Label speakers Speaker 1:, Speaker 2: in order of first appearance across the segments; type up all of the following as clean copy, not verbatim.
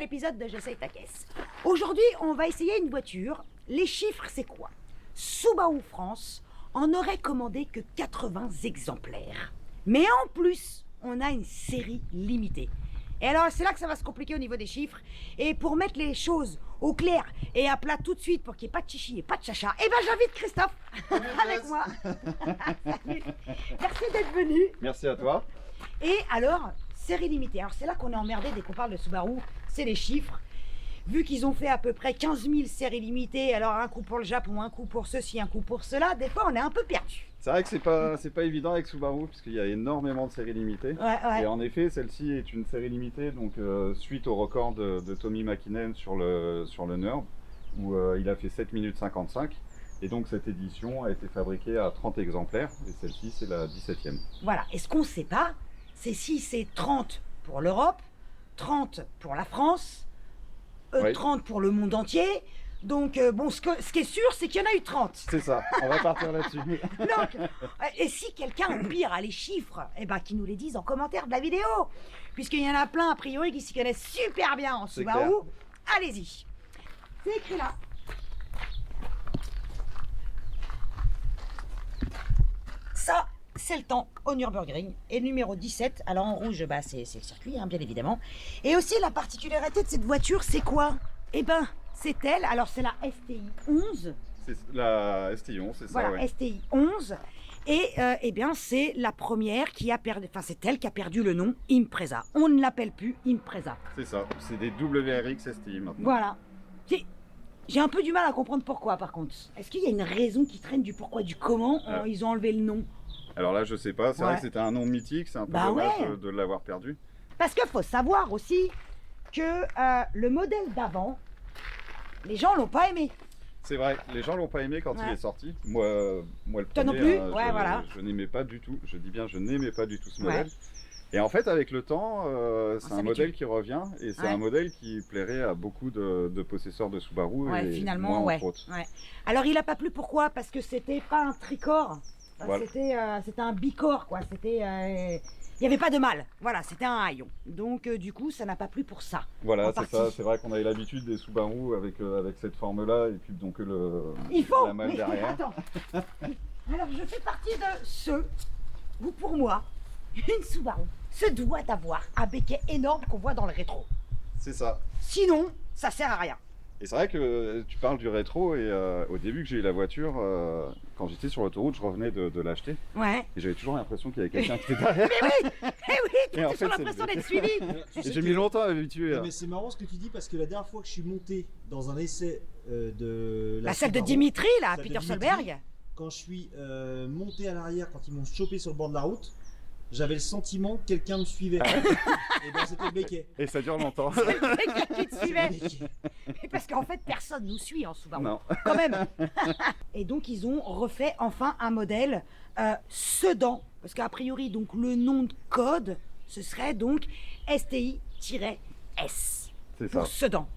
Speaker 1: épisode de J'essaye ta caisse. Aujourd'hui, on va essayer une voiture. Les chiffres, c'est quoi? Subaru France en aurait commandé que 80 exemplaires. Mais en plus, on a une série limitée. Et alors, c'est là que ça va se compliquer au niveau des chiffres. Et pour mettre les choses au clair et à plat tout de suite, pour qu'il n'y ait pas de chichi et pas de chacha, eh ben j'invite Christophe avec moi. Salut. Merci d'être venu.
Speaker 2: Merci à toi.
Speaker 1: Et alors, série limitée. Alors, c'est là qu'on est emmerdé dès qu'on parle de Subaru, c'est les chiffres. Vu qu'ils ont fait à peu près 15 000 séries limitées, alors un coup pour le Japon, un coup pour ceci, un coup pour cela, des fois on est un peu perdu.
Speaker 2: C'est vrai que c'est pas évident avec Subaru parce qu'il y a énormément de séries limitées.
Speaker 1: Ouais.
Speaker 2: Et en effet, celle-ci est une série limitée donc suite au record de Tommy Mäkinen sur le Nürburgring où il a fait 7 minutes 55. Et donc cette édition a été fabriquée à 30 exemplaires et celle-ci c'est la 17e.
Speaker 1: Voilà, et ce qu'on ne sait pas, c'est si c'est 30 pour l'Europe, 30 pour la France,
Speaker 2: Oui.
Speaker 1: 30 pour le monde entier. Donc bon, ce qui est sûr, c'est qu'il y en a eu 30.
Speaker 2: C'est ça, on va partir là-dessus.
Speaker 1: Donc, et si quelqu'un empire à les chiffres, eh ben, qu'il nous les dise en commentaire de la vidéo. Puisqu'il y en a plein, a priori, qui s'y connaissent super bien en
Speaker 2: C'est
Speaker 1: Subaru.
Speaker 2: clair.
Speaker 1: Allez-y. C'est écrit là. Ça, c'est le temps au Nürburgring. Et le numéro 17, alors en rouge, bah, c'est le circuit, hein, bien évidemment. Et aussi, la particularité de cette voiture, c'est quoi? Eh ben, c'est elle. Alors, c'est la STI 11.
Speaker 2: C'est la STI 11, c'est ça,
Speaker 1: Voilà,
Speaker 2: ouais.
Speaker 1: STI 11. Et eh bien, c'est la première qui a perdu, enfin, c'est elle qui a perdu le nom Impreza. On ne l'appelle plus Impreza.
Speaker 2: C'est ça, c'est des WRX STI maintenant.
Speaker 1: Voilà. J'ai un peu du mal à comprendre pourquoi, par contre. Est-ce qu'il y a une raison qui traîne du pourquoi, du comment ils ont enlevé le nom?
Speaker 2: Alors là, je sais pas, c'est
Speaker 1: Ouais.
Speaker 2: vrai que c'était un nom mythique, c'est un peu
Speaker 1: Bah
Speaker 2: dommage
Speaker 1: ouais.
Speaker 2: de l'avoir perdu.
Speaker 1: Parce qu'il faut savoir aussi que le modèle d'avant, les gens l'ont pas aimé.
Speaker 2: C'est vrai, les gens l'ont pas aimé quand il
Speaker 1: Ouais.
Speaker 2: est sorti. Moi le
Speaker 1: Toi non
Speaker 2: premier,
Speaker 1: plus. Ouais, voilà.
Speaker 2: je n'aimais pas du tout. Je dis bien, je n'aimais pas du tout ce
Speaker 1: Ouais.
Speaker 2: modèle. Et en fait, avec le temps, c'est un
Speaker 1: s'habitue.
Speaker 2: modèle qui revient et c'est
Speaker 1: Ouais.
Speaker 2: un modèle qui plairait à beaucoup de possesseurs de Subaru
Speaker 1: Ouais,
Speaker 2: et
Speaker 1: finalement,
Speaker 2: moi
Speaker 1: ouais.
Speaker 2: entre autres.
Speaker 1: Ouais. Alors, il a pas plu, pourquoi? Parce que c'était pas un tricorps. Enfin,
Speaker 2: Voilà.
Speaker 1: c'était un bicorps, quoi. C'était... il n'y avait pas de mal. Voilà, c'était un haillon. Donc, du coup, ça n'a pas plu pour ça.
Speaker 2: Voilà,
Speaker 1: En
Speaker 2: c'est ça.
Speaker 1: partie.
Speaker 2: C'est vrai qu'on avait l'habitude des Subaru avec cette forme-là et puis donc
Speaker 1: Il faut
Speaker 2: la malle
Speaker 1: mais
Speaker 2: derrière.
Speaker 1: attends. Alors, je fais partie de ceux où, pour moi, une Subaru se doit d'avoir un béquet énorme qu'on voit dans le rétro.
Speaker 2: C'est ça.
Speaker 1: Sinon, ça sert à rien.
Speaker 2: Et c'est vrai que tu parles du rétro et au début que j'ai eu la voiture, quand j'étais sur l'autoroute, je revenais de l'acheter
Speaker 1: Ouais.
Speaker 2: et j'avais toujours l'impression qu'il y avait quelqu'un qui était derrière.
Speaker 1: Eh oui,
Speaker 2: Et en
Speaker 1: t'as toujours
Speaker 2: fait, c'est
Speaker 1: l'impression
Speaker 2: le
Speaker 1: d'être suivi.
Speaker 3: Tu
Speaker 2: Et
Speaker 3: sais
Speaker 2: j'ai
Speaker 3: que-
Speaker 2: mis longtemps à m'habituer.
Speaker 3: Non, mais c'est marrant ce que tu dis parce que la dernière fois que je suis monté dans un essai de
Speaker 1: La celle de
Speaker 3: Subaru,
Speaker 1: Dimitri, là,
Speaker 3: celle de
Speaker 1: Peter
Speaker 3: Dimitri,
Speaker 1: Solberg.
Speaker 3: quand je suis monté à l'arrière, quand ils m'ont chopé sur le bord de la route, j'avais le sentiment que quelqu'un me suivait. Et ben c'était le béquet.
Speaker 2: Et ça dure longtemps.
Speaker 1: Quelqu'un qui te
Speaker 3: C'était
Speaker 1: suivait.
Speaker 3: le béquet.
Speaker 1: Mais parce qu'en fait, personne nous suit en Subaru.
Speaker 2: Non.
Speaker 1: Quand même. Et donc, ils ont refait enfin un modèle sedan. Parce qu'a priori, donc, le nom de code, ce serait donc STI-S.
Speaker 2: C'est ça.
Speaker 1: Pour sedan.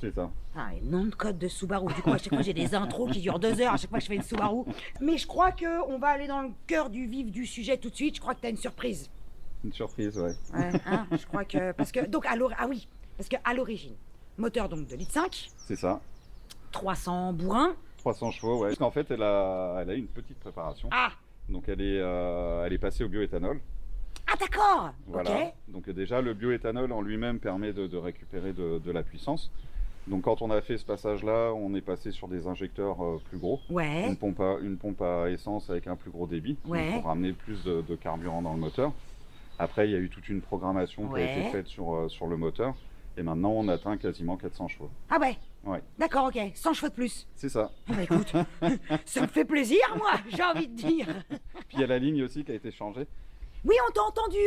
Speaker 2: C'est ça.
Speaker 1: Ah, et nom de code de Subaru. Du coup, à chaque fois, j'ai des intros qui durent 2 heures à chaque fois que je fais une Subaru. Mais je crois qu'on va aller dans le cœur du vif du sujet tout de suite. Je crois que tu as une surprise.
Speaker 2: Une surprise, ouais.
Speaker 1: Ouais, hein, je crois que... Parce que... Donc, ah oui. Parce qu'à l'origine, moteur donc de litre 5,
Speaker 2: C'est ça.
Speaker 1: 300 bourrins.
Speaker 2: 300 chevaux, ouais. Parce qu'en fait, elle a eu une petite préparation.
Speaker 1: Ah
Speaker 2: Donc elle est passée au bioéthanol.
Speaker 1: Ah, d'accord.
Speaker 2: Voilà.
Speaker 1: Ok.
Speaker 2: Donc déjà, le bioéthanol en lui-même permet de récupérer de la puissance. Donc quand on a fait ce passage-là, on est passé sur des injecteurs plus gros.
Speaker 1: Ouais.
Speaker 2: Une pompe à essence avec un plus gros débit
Speaker 1: Ouais.
Speaker 2: pour ramener plus de carburant dans le moteur. Après, il y a eu toute une programmation qui a
Speaker 1: Ouais.
Speaker 2: été faite sur le moteur. Et maintenant, on atteint quasiment 400 chevaux.
Speaker 1: Ah ouais.
Speaker 2: Ouais,
Speaker 1: D'accord, ok. 100 chevaux de plus.
Speaker 2: c'est ça.
Speaker 1: Ah bah écoute, ça me fait plaisir, moi, j'ai envie de dire.
Speaker 2: Puis il y a la ligne aussi qui a été changée.
Speaker 1: Oui, on t'a entendu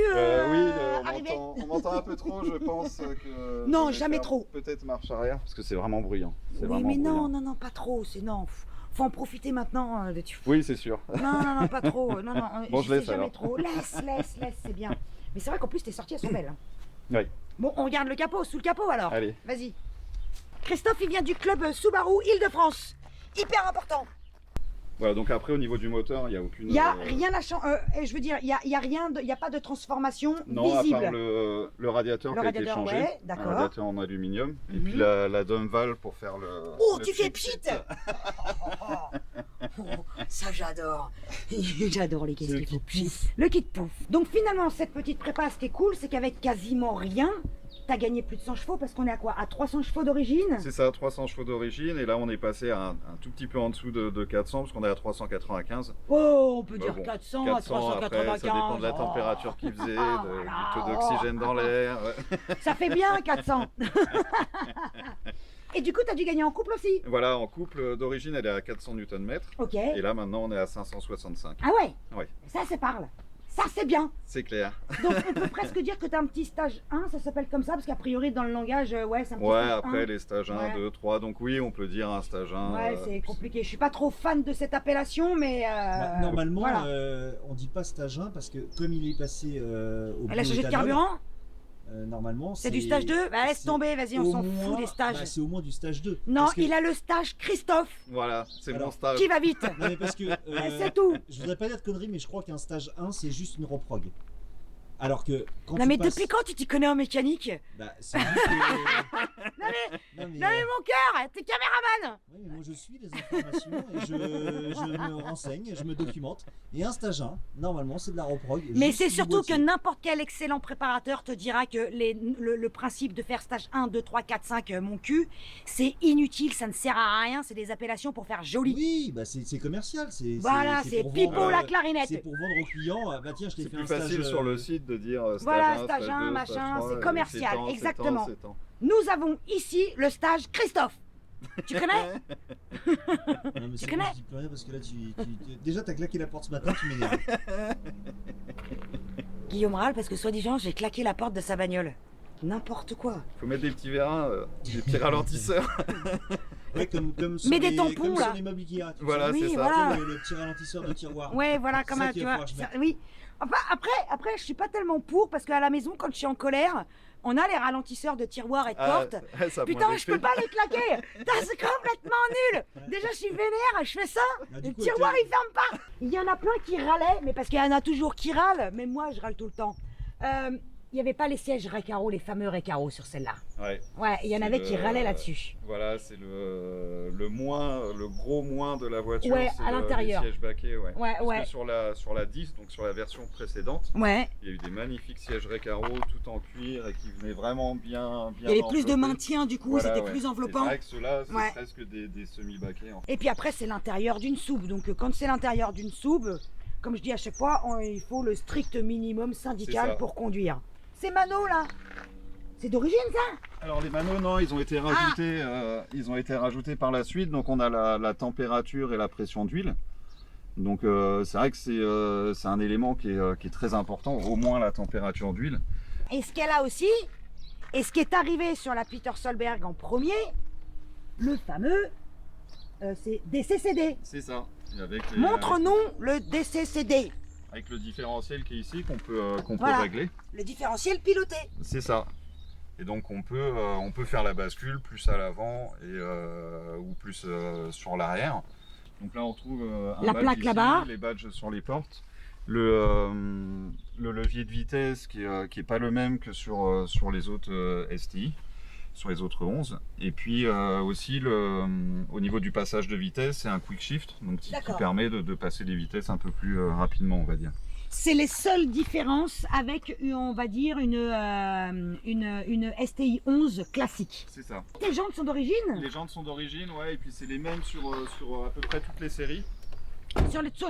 Speaker 1: arriver.
Speaker 2: on m'entend un peu trop, je pense que...
Speaker 1: Non,
Speaker 2: je vais
Speaker 1: jamais
Speaker 2: faire
Speaker 1: trop.
Speaker 2: Peut-être marche arrière, parce que c'est vraiment bruyant. C'est
Speaker 1: Oui,
Speaker 2: vraiment
Speaker 1: mais non,
Speaker 2: bruyant.
Speaker 1: non, pas trop. C'est non. Faut en profiter maintenant.
Speaker 2: Oui, c'est sûr.
Speaker 1: Non, pas trop. Non.
Speaker 2: Bon, je laisse
Speaker 1: sais jamais
Speaker 2: alors.
Speaker 1: trop. Laisse, c'est bien. Mais c'est vrai qu'en plus, tes sorties, elles sont belles. Hein.
Speaker 2: Oui,
Speaker 1: Bon, on regarde le capot, sous le capot alors.
Speaker 2: allez.
Speaker 1: Vas-y. Christophe, il vient du club Subaru Île-de-France. Hyper important.
Speaker 2: Voilà, donc après au niveau du moteur, il n'y a aucune.
Speaker 1: Il n'y a rien à changer. Je veux dire, il y a rien, il n'y a pas de transformation
Speaker 2: Non,
Speaker 1: visible.
Speaker 2: à part le radiateur
Speaker 1: Le
Speaker 2: qui a été
Speaker 1: radiateur,
Speaker 2: changé.
Speaker 1: ouais,
Speaker 2: Un
Speaker 1: d'accord.
Speaker 2: radiateur en aluminium. Et
Speaker 1: Mhm.
Speaker 2: puis la dome valve pour faire le.
Speaker 1: Oh,
Speaker 2: le
Speaker 1: tu fais
Speaker 2: pchit.
Speaker 1: pchit. Ça j'adore. J'adore les
Speaker 3: C'est
Speaker 1: caisses
Speaker 3: le
Speaker 1: qui font
Speaker 3: kit
Speaker 1: pchit. Le kit pouf. Donc finalement, cette petite prépa, ce qui est cool, c'est qu'avec quasiment rien, t'as gagné plus de 100 chevaux parce qu'on est à quoi? À 300 chevaux d'origine?
Speaker 2: C'est ça, 300 chevaux d'origine. Et là, on est passé à un tout petit peu en dessous de 400 parce qu'on est à 395.
Speaker 1: Oh, on peut
Speaker 2: Bah
Speaker 1: dire
Speaker 2: bon,
Speaker 1: 400,
Speaker 2: 400
Speaker 1: à
Speaker 2: après,
Speaker 1: 395.
Speaker 2: ça dépend de la
Speaker 1: Oh.
Speaker 2: température qu'il faisait,
Speaker 1: Oh
Speaker 2: du
Speaker 1: là
Speaker 2: taux
Speaker 1: là.
Speaker 2: d'oxygène dans l'air. Ouais.
Speaker 1: Ça fait bien 400. Et du coup, t'as dû gagner en couple aussi?
Speaker 2: Voilà, en couple d'origine, elle est à 400 Nm.
Speaker 1: Ok.
Speaker 2: Et là, maintenant, on est à 565.
Speaker 1: Ah ouais?
Speaker 2: Ouais.
Speaker 1: Ça parle. Ça, c'est bien.
Speaker 2: C'est clair.
Speaker 1: Donc, on peut presque dire que tu as un petit stage 1, ça s'appelle comme ça, parce qu'a priori, dans le langage, ouais, c'est un petit
Speaker 2: Ouais,
Speaker 1: stage
Speaker 2: après
Speaker 1: 1.
Speaker 2: les stages 1,
Speaker 1: Ouais.
Speaker 2: 2, 3. Donc oui, on peut dire un stage 1.
Speaker 1: Ouais, c'est compliqué. Je suis pas trop fan de cette appellation, mais.
Speaker 3: Bah, normalement,
Speaker 1: voilà.
Speaker 3: on dit pas stage 1 parce que comme il est passé au
Speaker 1: Elle a changé de
Speaker 3: bioéthanol,
Speaker 1: carburant?
Speaker 3: normalement
Speaker 1: C'est du stage 2? Bah, laisse
Speaker 3: c'est
Speaker 1: tomber, vas-y, on
Speaker 3: au
Speaker 1: s'en
Speaker 3: moins-
Speaker 1: fout des stages.
Speaker 3: bah, c'est au moins du stage 2.
Speaker 1: Non,
Speaker 3: Parce que-
Speaker 1: il a le stage Christophe,
Speaker 2: Voilà, c'est mon
Speaker 3: Alors,
Speaker 2: stage.
Speaker 1: qui va vite.
Speaker 3: Non, mais parce que
Speaker 1: C'est tout.
Speaker 3: je voudrais pas dire de conneries, mais je crois qu'un stage 1 c'est juste une reprog. Alors que quand
Speaker 1: Non,
Speaker 3: tu
Speaker 1: mais
Speaker 3: passes-
Speaker 1: depuis quand tu t'y connais en mécanique?
Speaker 3: bah, c'est juste que-
Speaker 1: Non, mais,
Speaker 3: Non, mais,
Speaker 1: non, mais mon cœur, t'es caméraman.
Speaker 3: oui, mais moi je suis les informations et je me renseigne, je me documente. Et un stage 1, normalement c'est de la reprog.
Speaker 1: Mais
Speaker 3: juste
Speaker 1: c'est
Speaker 3: du
Speaker 1: surtout que
Speaker 3: boîtier.
Speaker 1: n'importe quel excellent préparateur te dira que le principe de faire stage 1, 2, 3, 4, 5, mon cul, c'est inutile, ça ne sert à rien, c'est des appellations pour faire joli.
Speaker 3: Oui, bah c'est commercial.
Speaker 1: Voilà, c'est
Speaker 3: pour
Speaker 1: Pipo
Speaker 3: vendre,
Speaker 1: la
Speaker 3: C'est
Speaker 1: clarinette.
Speaker 3: pour vendre aux clients, bah tiens, je t'ai
Speaker 2: C'est
Speaker 3: fait
Speaker 2: plus
Speaker 3: un stage.
Speaker 2: facile sur le site de dire stage
Speaker 1: Voilà,
Speaker 2: 1,
Speaker 1: stage 1,
Speaker 2: 2,
Speaker 1: machin,
Speaker 2: stage 3,
Speaker 1: c'est
Speaker 2: et
Speaker 1: commercial,
Speaker 2: c'est temps,
Speaker 1: exactement.
Speaker 2: c'est temps.
Speaker 1: Nous avons ici le stage Christophe. Tu connais?
Speaker 3: Non, mais c'est
Speaker 1: connais
Speaker 3: bon, je dis plus rien parce que là, déjà t'as claqué la porte ce matin, tu m'énerves.
Speaker 1: Guillaume râle parce que soi-disant j'ai claqué la porte de sa bagnole. N'importe quoi.
Speaker 2: Faut mettre des petits vérins, des petits ralentisseurs.
Speaker 3: Ouais, comme sur
Speaker 1: Mais des
Speaker 3: les,
Speaker 1: tampons,
Speaker 3: comme
Speaker 1: là.
Speaker 3: sur les meubles Ikea. tu
Speaker 2: Voilà,
Speaker 3: sais.
Speaker 1: Oui,
Speaker 2: c'est ça.
Speaker 1: voilà.
Speaker 3: Tu sais, le petit ralentisseur de tiroir.
Speaker 1: Ouais, voilà, comme
Speaker 3: C'est ça
Speaker 1: un,
Speaker 3: qu'il
Speaker 1: tu
Speaker 3: va
Speaker 1: vois.
Speaker 3: falloir que je
Speaker 1: Oui. Enfin, après, je suis pas tellement pour parce qu'à la maison, quand je suis en colère, on a les ralentisseurs de tiroirs et de portes.
Speaker 2: Ça a
Speaker 1: Putain,
Speaker 2: moins
Speaker 1: je peux
Speaker 2: d'effet.
Speaker 1: pas les claquer. Putain, c'est complètement nul. Déjà, je suis vénère, je fais ça.
Speaker 3: Ah, du
Speaker 1: Le
Speaker 3: coup,
Speaker 1: tiroir,
Speaker 3: t'es-
Speaker 1: il ferme pas. Il y en a plein qui râlaient, mais parce qu'il y en a toujours qui râlent. Mais moi, je râle tout le temps. Il n'y avait pas les sièges Recaro, les fameux Recaro sur celle-là.
Speaker 2: Ouais.
Speaker 1: Ouais, il y en
Speaker 2: C'est
Speaker 1: avait qui
Speaker 2: le-
Speaker 1: râlaient là-dessus.
Speaker 2: Voilà, c'est le moins, le gros moins de la voiture.
Speaker 1: Ouais,
Speaker 2: c'est
Speaker 1: à l'intérieur.
Speaker 2: Les sièges baquets, ouais.
Speaker 1: Ouais,
Speaker 2: Parce
Speaker 1: ouais.
Speaker 2: que sur la 10, donc sur la version précédente,
Speaker 1: Ouais.
Speaker 2: il y a eu des magnifiques sièges Recaro tout en cuir et qui venaient vraiment bien.
Speaker 1: Il y avait plus de
Speaker 2: enveloppés.
Speaker 1: maintien, du coup,
Speaker 2: Voilà,
Speaker 1: c'était
Speaker 2: ouais.
Speaker 1: plus
Speaker 2: Et C'est
Speaker 1: enveloppant.
Speaker 2: vrai que ceux-là, c'est
Speaker 1: Ouais.
Speaker 2: presque des semi-baquets. En fait.
Speaker 1: Et puis après, c'est l'intérieur d'une soupe. Donc, quand c'est l'intérieur d'une soupe, comme je dis à chaque fois, il faut le strict minimum
Speaker 2: C'est
Speaker 1: syndical
Speaker 2: ça.
Speaker 1: pour conduire. Ces manos là, c'est d'origine ça?
Speaker 2: Alors les manos, non, ils ont été rajoutés, rajoutés par la suite. Donc on a la température et la pression d'huile. Donc c'est vrai que c'est un élément qui est très important, au moins la température d'huile.
Speaker 1: Et ce qu'elle a aussi, et ce qui est arrivé sur la Peter Solberg en premier, le fameux, c'est DCCD.
Speaker 2: C'est ça. Et avec
Speaker 1: Montre-nous le DCCD,
Speaker 2: avec le différentiel qui est ici qu'on peut
Speaker 1: Voilà.
Speaker 2: régler.
Speaker 1: le différentiel piloté.
Speaker 2: C'est ça. Et donc on peut faire la bascule plus à l'avant ou plus sur l'arrière. Donc là on retrouve
Speaker 1: La
Speaker 2: badge
Speaker 1: plaque
Speaker 2: ici,
Speaker 1: là-bas.
Speaker 2: les badges sur les portes. Le levier de vitesse qui est pas le même que sur les autres STI, sur les autres 11. Et puis aussi au niveau du passage de vitesse, c'est un quick shift donc qui
Speaker 1: D'accord.
Speaker 2: permet de passer les vitesses un peu plus rapidement, on va dire.
Speaker 1: C'est les seules différences avec, on va dire, une STI 11 classique.
Speaker 2: C'est ça.
Speaker 1: Tes jantes sont d'origine?
Speaker 2: Les jantes sont d'origine, ouais, et puis c'est les mêmes sur à peu près toutes les séries.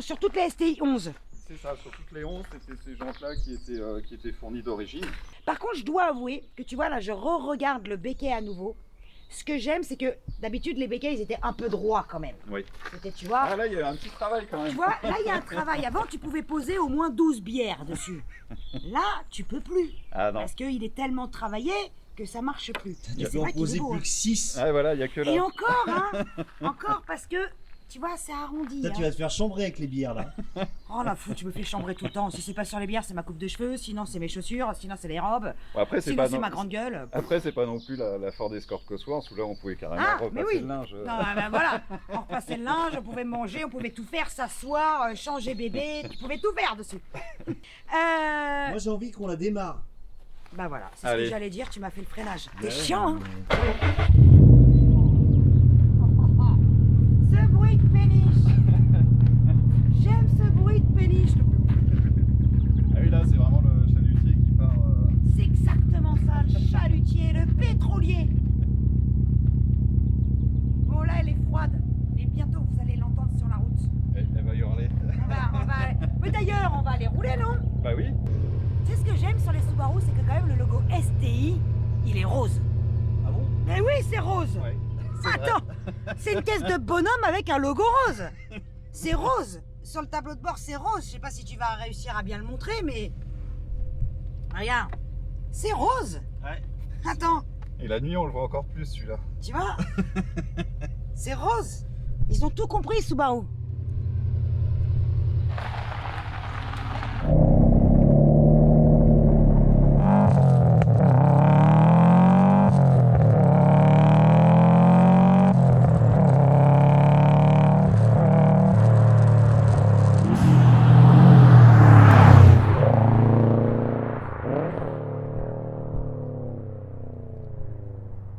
Speaker 1: Sur toutes les STI 11.
Speaker 2: C'est ça, sur toutes les 11, c'était ces jantes-là qui étaient fournies d'origine.
Speaker 1: Par contre, je dois avouer que tu vois, là, je re-regarde le béquet à nouveau. Ce que j'aime, c'est que d'habitude, les béquets, ils étaient un peu droits quand même.
Speaker 2: Oui.
Speaker 1: C'était, tu vois,
Speaker 2: Ah là, il y a un petit travail quand
Speaker 1: tu
Speaker 2: même.
Speaker 1: vois, là, il y a un travail. Avant, tu pouvais poser au moins 12 bières dessus. Là, tu peux plus.
Speaker 2: Ah non.
Speaker 1: Parce qu'il est tellement travaillé que ça marche plus.
Speaker 3: Tu
Speaker 1: Et c'est
Speaker 3: peux en
Speaker 1: vrai qu'il est
Speaker 3: poser
Speaker 1: beau,
Speaker 3: plus
Speaker 1: hein.
Speaker 3: que 6.
Speaker 2: Ah voilà, il n'y a que là.
Speaker 1: Et encore, hein, encore parce que Tu vois, c'est arrondi.
Speaker 3: Toi,
Speaker 1: hein.
Speaker 3: tu vas te faire chambrer avec les bières là.
Speaker 1: Oh la fou, tu me fais chambrer tout le temps. Si c'est pas sur les bières, c'est ma coupe de cheveux. Sinon, c'est mes chaussures. Sinon, c'est les robes.
Speaker 2: Bon, après, c'est
Speaker 1: Sinon,
Speaker 2: pas,
Speaker 1: c'est
Speaker 2: non...
Speaker 1: ma grande gueule.
Speaker 2: Après, c'est pas non plus la Ford Escort Cosworth où là on pouvait carrément
Speaker 1: Ah, mais
Speaker 2: repasser
Speaker 1: oui.
Speaker 2: le linge.
Speaker 1: Non, ben voilà. On repassait le linge, on pouvait manger, on pouvait tout faire, s'asseoir, changer bébé. Tu pouvais tout faire dessus.
Speaker 3: Moi, j'ai envie qu'on la démarre.
Speaker 1: Bah voilà, c'est ce
Speaker 2: Allez.
Speaker 1: que j'allais dire. Tu m'as fait le freinage. T'es
Speaker 3: Ouais,
Speaker 1: chiant, hein.
Speaker 3: mais-
Speaker 1: Ce bruit de péniche. J'aime ce bruit de péniche.
Speaker 2: Ah oui, là c'est vraiment le chalutier qui part.
Speaker 1: C'est exactement ça, le chalutier, le pétrolier. Bon là, elle est froide, mais bientôt vous allez l'entendre sur la route.
Speaker 2: Elle va hurler.
Speaker 1: On va... Mais d'ailleurs, on va aller rouler, non?
Speaker 2: Bah oui.
Speaker 1: Tu sais ce que j'aime sur les Subaru, c'est que quand même le logo STI, il est rose.
Speaker 3: Ah bon?
Speaker 1: Mais oui, c'est rose.
Speaker 2: Ouais.
Speaker 1: Attends, c'est une caisse de bonhomme avec un logo rose. C'est rose. Sur le tableau de bord, c'est rose. Je sais pas si tu vas réussir à bien le montrer, mais... Regarde, c'est rose.
Speaker 3: Ouais.
Speaker 1: Attends,
Speaker 2: Et la nuit on le voit encore plus celui-là.
Speaker 1: tu vois? C'est rose. Ils ont tout compris, Subaru.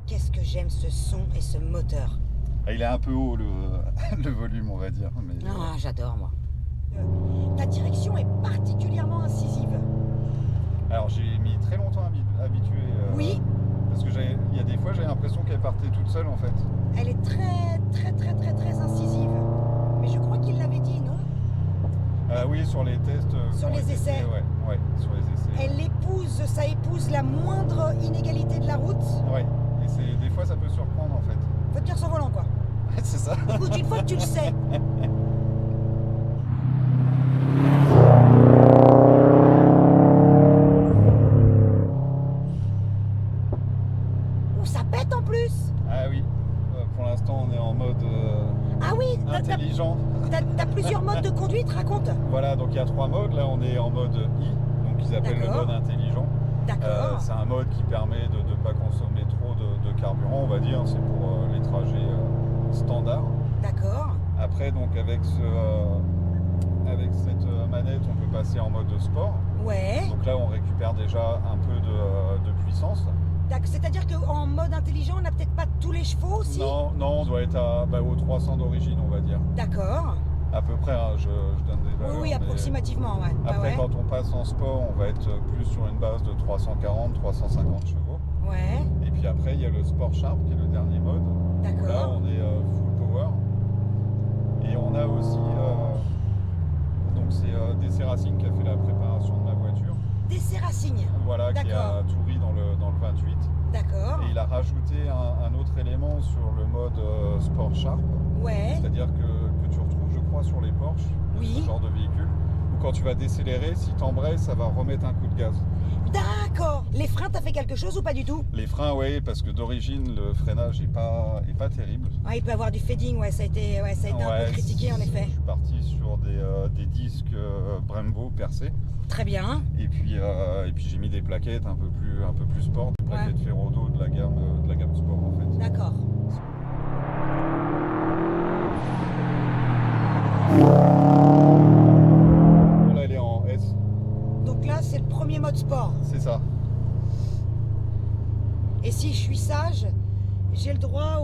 Speaker 1: Qu'est-ce que j'aime ce son et ce moteur.
Speaker 2: Ah, il est un peu haut le, le volume on va dire. Mais,
Speaker 1: Ah, j'adore, moi. Ta direction est particulièrement incisive.
Speaker 2: Alors j'ai mis très longtemps à m'habituer.
Speaker 1: Oui,
Speaker 2: Parce que il y a des fois j'ai l'impression qu'elle partait toute seule en fait.
Speaker 1: elle est très incisive. Mais je crois qu'il l'avait dit, non?
Speaker 2: Oui, sur les tests.
Speaker 1: Sur
Speaker 2: qui ont
Speaker 1: les
Speaker 2: été
Speaker 1: essais.
Speaker 2: faits, ouais, sur les essais.
Speaker 1: Ça épouse la moindre inégalité de la route.
Speaker 2: Ouais. Et des fois ça peut surprendre en fait.
Speaker 1: Faut tenir son volant, quoi.
Speaker 2: C'est ça.
Speaker 1: Écoute, une fois que tu le sais. Ou ça pète en plus.
Speaker 2: Ah oui. Pour l'instant on est en mode
Speaker 1: Ah oui,
Speaker 2: intelligent.
Speaker 1: t'as plusieurs modes de conduite, raconte.
Speaker 2: Voilà, donc il y a 3 modes. Là on est en mode I, donc ils appellent le
Speaker 1: D'accord.
Speaker 2: mode intelligent.
Speaker 1: D'accord.
Speaker 2: C'est un mode qui permet de ne pas consommer trop de carburant, on va dire. C'est pour les trajets standards.
Speaker 1: D'accord.
Speaker 2: Après, donc avec cette manette, on peut passer en mode sport.
Speaker 1: Ouais.
Speaker 2: Donc là, on récupère déjà un peu de puissance.
Speaker 1: C'est-à-dire qu'en mode intelligent, on n'a peut-être pas tous les chevaux aussi.
Speaker 2: Non, on doit être aux 300 d'origine, on va dire.
Speaker 1: D'accord.
Speaker 2: À peu près, hein, je donne des valeurs.
Speaker 1: Oui,
Speaker 2: mais
Speaker 1: approximativement, ouais. Bah
Speaker 2: Après,
Speaker 1: ouais.
Speaker 2: quand on passe en sport, on va être plus sur une base de 340, 350 chevaux.
Speaker 1: Ouais,
Speaker 2: Et puis après, il y a le Sport Sharp, qui est le dernier mode. Là,
Speaker 1: d'accord.
Speaker 2: on est full power. Et on a aussi... donc c'est DC Racing qui a fait la préparation de ma voiture.
Speaker 1: DC Racing.
Speaker 2: Voilà, qui a
Speaker 1: D'accord.
Speaker 2: tout ri dans le 28.
Speaker 1: D'accord.
Speaker 2: Et il a rajouté un autre élément sur le mode Sport Sharp.
Speaker 1: Ouais.
Speaker 2: C'est-à-dire que tu retrouves, je crois, sur les Porsche,
Speaker 1: Oui.
Speaker 2: ce genre de véhicule, où quand tu vas décélérer, si tu embrayes, ça va remettre un coup de gaz.
Speaker 1: D'accord. Les freins, t'as fait quelque chose ou pas du tout?
Speaker 2: Les freins, oui, parce que d'origine, le freinage n'est pas terrible.
Speaker 1: Ouais, il peut avoir du fading, ouais, ça a été un peu critiqué en effet.
Speaker 2: Je suis parti sur des disques Brembo percés.
Speaker 1: Très bien.
Speaker 2: Et puis j'ai mis des plaquettes un peu plus sport, des plaquettes Ferrodo de la gamme sport en fait.
Speaker 1: D'accord.
Speaker 2: Là elle est en S,
Speaker 1: Donc là, c'est le premier mode sport.
Speaker 2: c'est ça.
Speaker 1: Et si je suis sage, j'ai le droit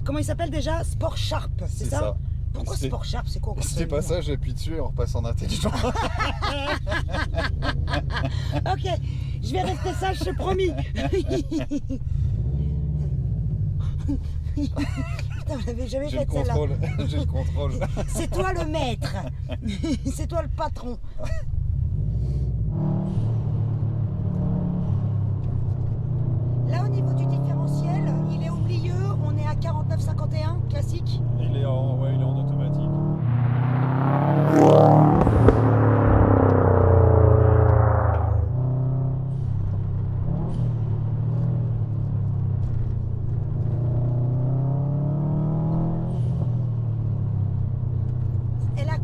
Speaker 1: comment il s'appelle déjà? Sport Sharp, c'est ça? Pourquoi
Speaker 2: C'est-
Speaker 1: Sport Sharp? C'est quoi encore
Speaker 2: C'était
Speaker 1: ce
Speaker 2: pas
Speaker 1: nom?
Speaker 2: ça, j'appuie dessus et on repasse en intelligent.
Speaker 1: Ok, je vais rester sage, c'est promis. Putain, on l'avait jamais
Speaker 2: J'ai le
Speaker 1: fait celle-là.
Speaker 2: contrôle, j'ai le contrôle.
Speaker 1: C'est toi le maître. C'est toi le patron. Là, au niveau du différentiel, il est au milieu. On est à 49,51, classique.
Speaker 2: Il est en automatique.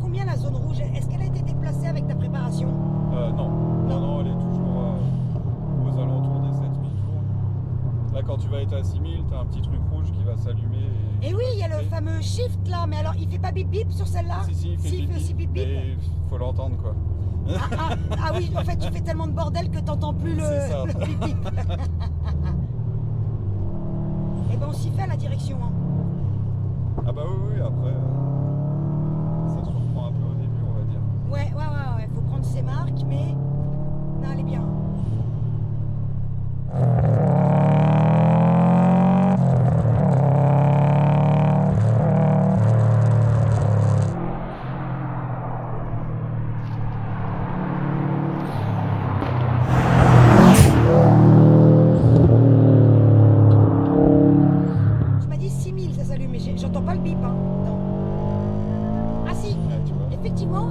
Speaker 1: combien la zone rouge? Est-ce qu'elle a été déplacée avec ta préparation?
Speaker 2: Non, elle est toujours aux alentours des 7000 tours. Là, quand tu vas être à 6000, tu as un petit truc rouge qui va s'allumer.
Speaker 1: Et oui, il y a le fameux shift là, mais alors il fait pas bip bip sur celle-là?
Speaker 2: Si, il fait
Speaker 1: il fait aussi bip bip.
Speaker 2: Mais faut l'entendre quoi.
Speaker 1: Ah oui, en fait, tu fais tellement de bordel que t'entends plus
Speaker 2: C'est ça.
Speaker 1: le bip bip. Et ben on s'y fait à la direction. Hein.
Speaker 2: Ah bah oui, après, ça surprend un peu au début, on va dire.
Speaker 1: Ouais, faut prendre ses marques, mais non, elle est bien. Tu m'as dit 6000, ça s'allume, mais j'entends pas le bip. Hein. Non. Ah si,
Speaker 2: Ouais, tu vois.
Speaker 1: effectivement,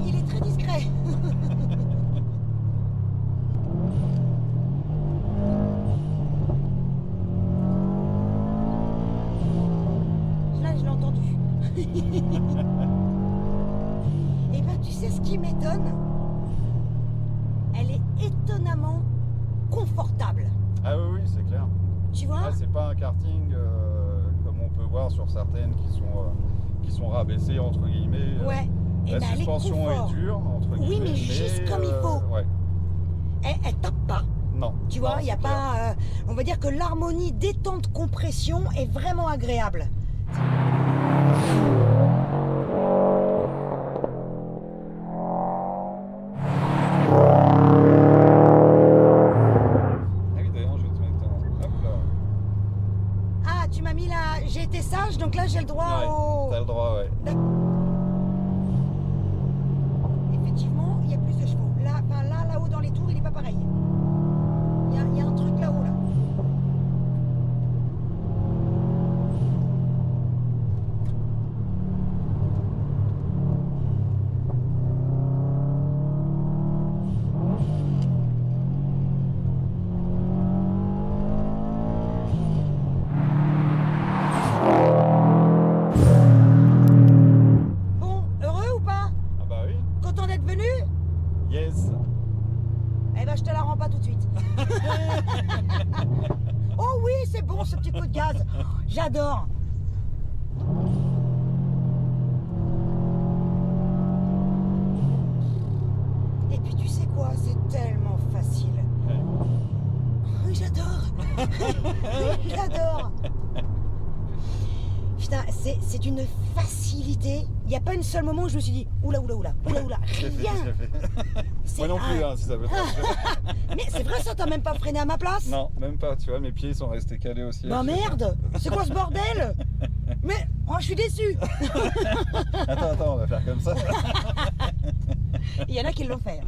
Speaker 1: il est très discret. Là, je l'ai entendu. Et ben, tu sais ce qui m'étonne? Elle est étonnamment confortable.
Speaker 2: Ah oui, c'est clair.
Speaker 1: Tu vois?
Speaker 2: Ah, c'est pas un karting comme on peut voir sur certaines qui sont rabaissées entre guillemets.
Speaker 1: Ouais. Et
Speaker 2: La
Speaker 1: ben, elle est
Speaker 2: suspension
Speaker 1: confort.
Speaker 2: est dure entre
Speaker 1: Oui,
Speaker 2: guillemets.
Speaker 1: mais juste comme il faut.
Speaker 2: Ouais.
Speaker 1: Elle tape pas.
Speaker 2: Non.
Speaker 1: Tu vois,
Speaker 2: Non,
Speaker 1: il y a
Speaker 2: c'est clair.
Speaker 1: pas. On va dire que l'harmonie détente-compression est vraiment agréable.
Speaker 2: Ah oui, d'ailleurs, je vais te mettre un. Hop là.
Speaker 1: Ah, tu m'as mis là. J'ai été sage, donc là j'ai le droit
Speaker 2: Ouais,
Speaker 1: au.
Speaker 2: t'as le droit, ouais.
Speaker 1: Effectivement, il y a plus de chevaux. Là, enfin, là-haut dans les tours, il est pas pareil. Il y a un truc là-haut là. Bon, heureux ou pas?
Speaker 2: Ah bah oui.
Speaker 1: Content d'être venu?
Speaker 2: Yes.
Speaker 1: Eh ben, je te la rends pas tout de suite. Oh oui, c'est bon ce petit coup de gaz. J'adore. Et puis tu sais quoi, c'est tellement facile.
Speaker 2: Ouais.
Speaker 1: Oui, j'adore. J'adore. Putain, c'est une facilité. Il n'y a pas un seul moment où je me suis dit oula.
Speaker 2: J'ai fait,
Speaker 1: Rien.
Speaker 2: j'ai fait.
Speaker 1: C'est-
Speaker 2: Moi non plus,
Speaker 1: ah,
Speaker 2: hein, si ça veut te rassurer.
Speaker 1: Mais c'est vrai ça, t'as même pas freiné à ma place?
Speaker 2: Non, même pas, tu vois, mes pieds sont restés calés aussi.
Speaker 1: Bah merde, c'est quoi ce bordel? Mais oh, je suis déçu.
Speaker 2: Attends, on va faire comme ça.
Speaker 1: Il y en a qui l'ont fait.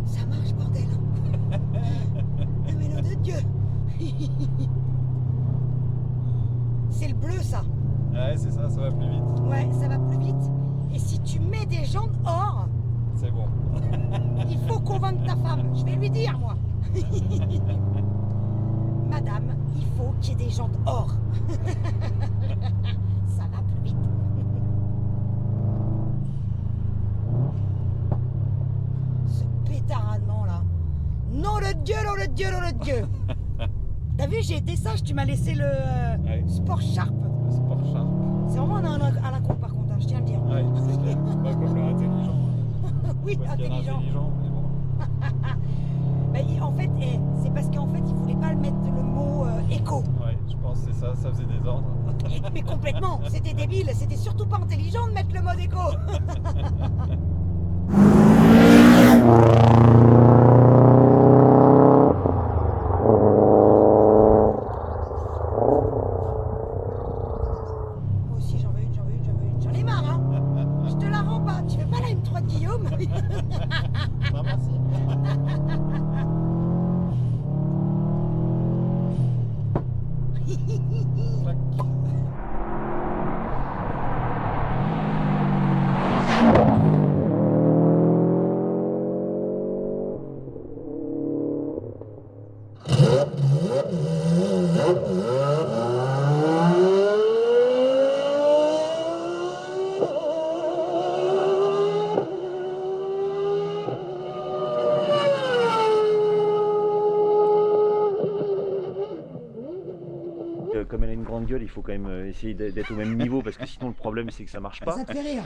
Speaker 1: Ça marche, bordel. Non mais nom de Dieu. C'est le bleu ça.
Speaker 2: Ouais, c'est ça va plus vite.
Speaker 1: Ouais, ça va plus vite. Et si tu mets des jantes or,
Speaker 2: C'est bon.
Speaker 1: il faut convaincre ta femme. Je vais lui dire, moi. Madame, il faut qu'il y ait des jantes or. Ça va plus vite. Ce pétaradement là. Nom de Dieu, nom de Dieu, nom de Dieu. T'as vu, j'ai été sage, tu m'as laissé le
Speaker 2: Ouais.
Speaker 1: Sport Sharp.
Speaker 2: Le sport sharp.
Speaker 1: C'est vraiment à la con par contre, hein, je tiens à le dire.
Speaker 2: Ouais, c'est clair. Pas comme le intelligent.
Speaker 1: Oui,
Speaker 2: Parce qu'il y a
Speaker 1: intelligent.
Speaker 2: l'intelligent, mais bon.
Speaker 1: Bah, en fait, c'est parce qu'en fait, il voulait pas le mettre le mot éco.
Speaker 2: Ouais, je pense que c'est ça faisait des ordres.
Speaker 1: Mais complètement, c'était débile, c'était surtout pas intelligent de mettre le mode éco. Moi aussi, j'en veux une. J'en ai marre, hein. Je te la rends pas. Tu veux pas la M3 de Guillaume?
Speaker 2: Non, merci.
Speaker 4: comme elle a une grande gueule, il faut quand même essayer d'être au même niveau parce que sinon le problème c'est que ça marche pas.
Speaker 5: Ça te fait rire.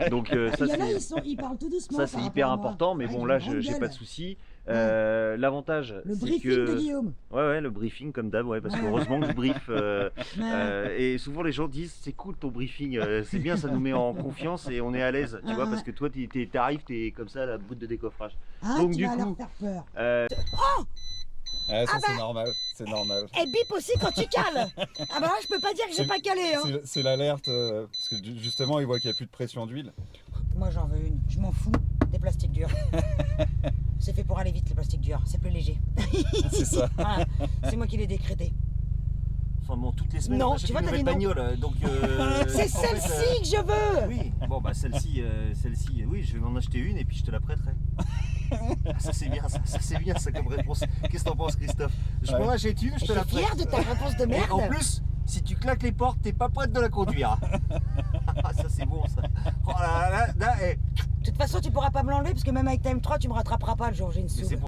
Speaker 4: Donc ça
Speaker 5: Il y en a,
Speaker 4: c'est
Speaker 5: ils parlent tout doucement.
Speaker 4: ça c'est
Speaker 5: par
Speaker 4: hyper
Speaker 5: rapport à moi.
Speaker 4: important, mais
Speaker 5: Ouais,
Speaker 4: bon
Speaker 5: ils
Speaker 4: là
Speaker 5: ont une grande
Speaker 4: j'ai pas
Speaker 5: gueule.
Speaker 4: de souci. L'avantage
Speaker 5: Le
Speaker 4: c'est
Speaker 5: briefing
Speaker 4: que
Speaker 5: de Guillaume.
Speaker 4: ouais le briefing comme d'hab parce que heureusement que je brief
Speaker 5: Ouais.
Speaker 4: et souvent les gens disent c'est cool ton briefing, c'est bien, ça nous met en confiance et on est à l'aise, tu vois, parce que toi t'arrives, t'es comme ça à la bout de décoffrage.
Speaker 5: Ah,
Speaker 4: Donc,
Speaker 5: tu
Speaker 4: du
Speaker 5: vas leur
Speaker 4: coup,
Speaker 5: faire peur.
Speaker 2: Ah, ça,
Speaker 1: Ah
Speaker 2: c'est normal, c'est normal.
Speaker 1: Et bip aussi quand tu cales. Ah bah là, je peux pas dire que j'ai pas calé. Hein.
Speaker 2: C'est l'alerte, parce que justement, il voit qu'il n'y a plus de pression d'huile.
Speaker 1: Moi j'en veux une. Je m'en fous des plastiques durs. C'est fait pour aller vite les plastiques durs. C'est plus léger.
Speaker 2: C'est ça.
Speaker 1: Voilà. C'est moi qui l'ai décrété.
Speaker 4: Enfin bon, toutes les semaines,
Speaker 1: Non,
Speaker 4: moi, j'ai
Speaker 1: tu vois,
Speaker 4: une
Speaker 1: t'as
Speaker 4: nouvelle
Speaker 1: dit non.
Speaker 4: bagnole, donc
Speaker 1: C'est
Speaker 4: en fait,
Speaker 1: celle-ci que je veux.
Speaker 4: oui, bon bah celle-ci, oui, je vais m'en acheter une et puis je te la prêterai. Ah, ça c'est bien, ça c'est bien ça comme réponse. Qu'est-ce que t'en penses, Christophe? Je m'en achète une, je te la
Speaker 1: T'es
Speaker 4: prête.
Speaker 1: fier de ta réponse de
Speaker 4: Et
Speaker 1: merde.
Speaker 4: en plus, si tu claques les portes, t'es pas prête de la conduire. Ah, ça c'est bon ça. Oh là là, là,
Speaker 1: De toute façon, tu pourras pas me l'enlever parce que même avec ta M3, tu me rattraperas pas le jour où j'ai une
Speaker 4: mais
Speaker 1: soupe.
Speaker 4: c'est pour